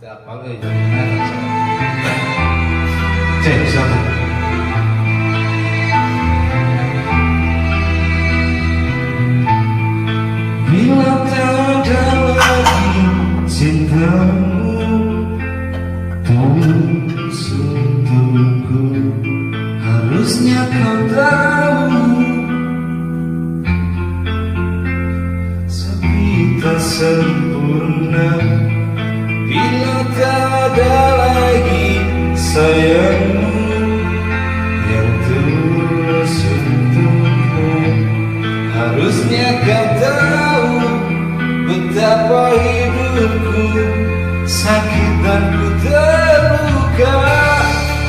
Apa lagi jangan cek satu. Bila tak ada lagi cintamu tulus untukku, harusnya kau tahu sepi tak sempurna. Bila tak ada lagi sayangmu yang tulus untukmu, harusnya kau tahu betapa hidupku sakit dan ku terluka.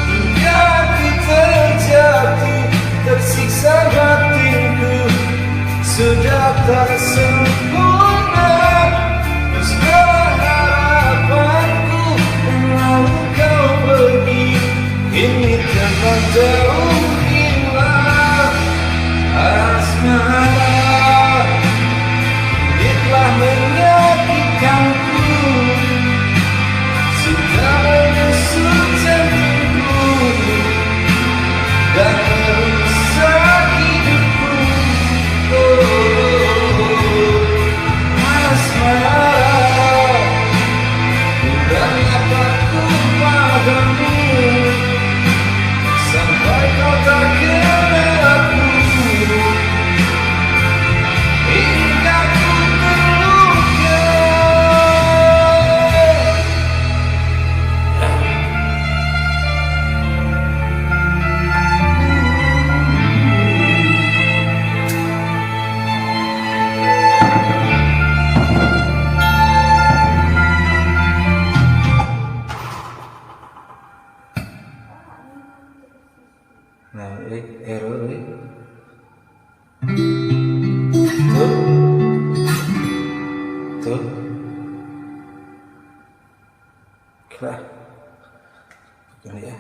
Hingga ku terjatuh, tersiksa batinku, sudah tak sempurna. Ini telah jauh hilang asmara, ini telah menyakitkanku, sudah menusuk jantungku dan merusak hidupku. Asmara, kurang apa ku padamu sampai kau tak kenal aku, hingga ku terluka. Nah, error tuh kelar begini ya.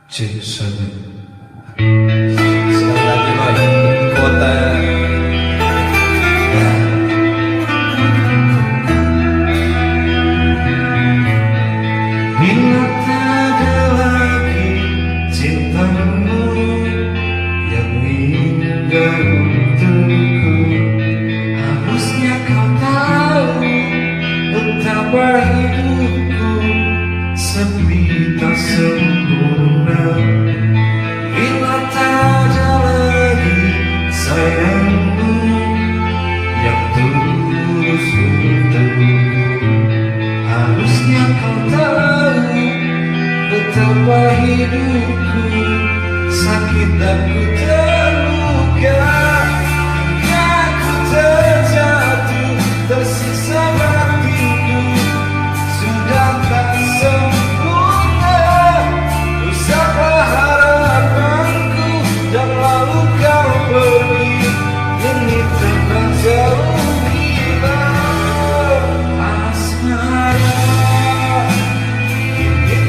Cek sana sekali lagi lagi kota. Bila tak ada lagi cintamu yang indah untukku, harusnya kau tahu betapa hidupku sepi tak sempurna. Bila tak ada lagi sayangmu yang tulus untukku, harusnya kau tahu betapa hidupku sakit dan ku terluka. Hingga ku terjatuh, tersiksa batinku, sudah tak sempurna. Rusaklah harapanku dan lalu kau pergi, ini telah jauh hilang asmara.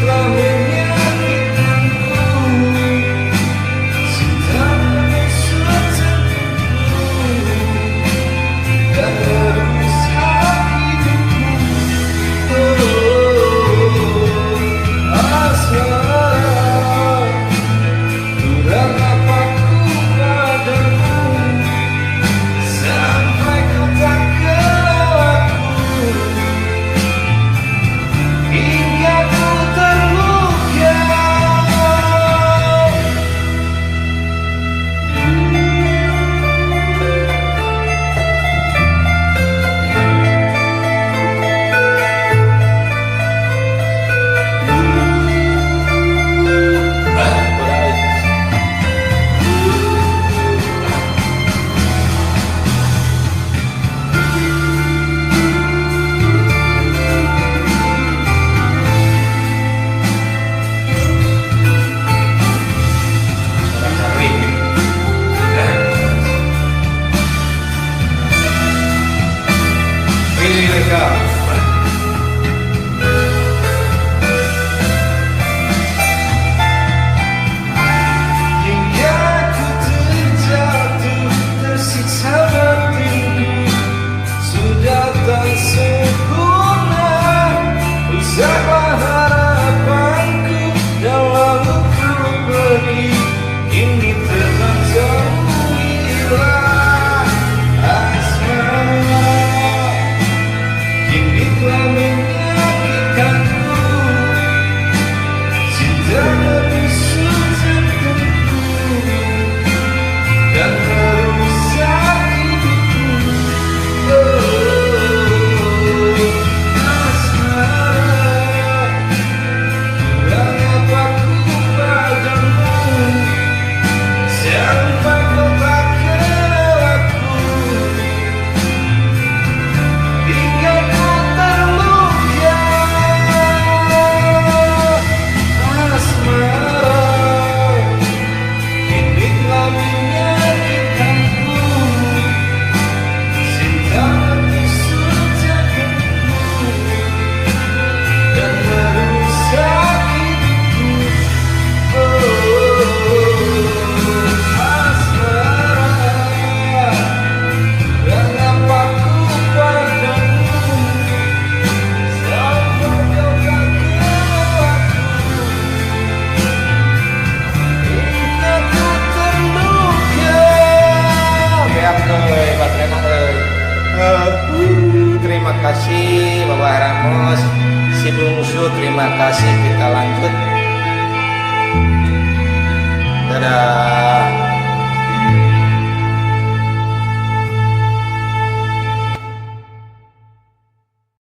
Menyakitkanku, sudah menusuk bungsu, terima kasih, kita lanjut. Dadah.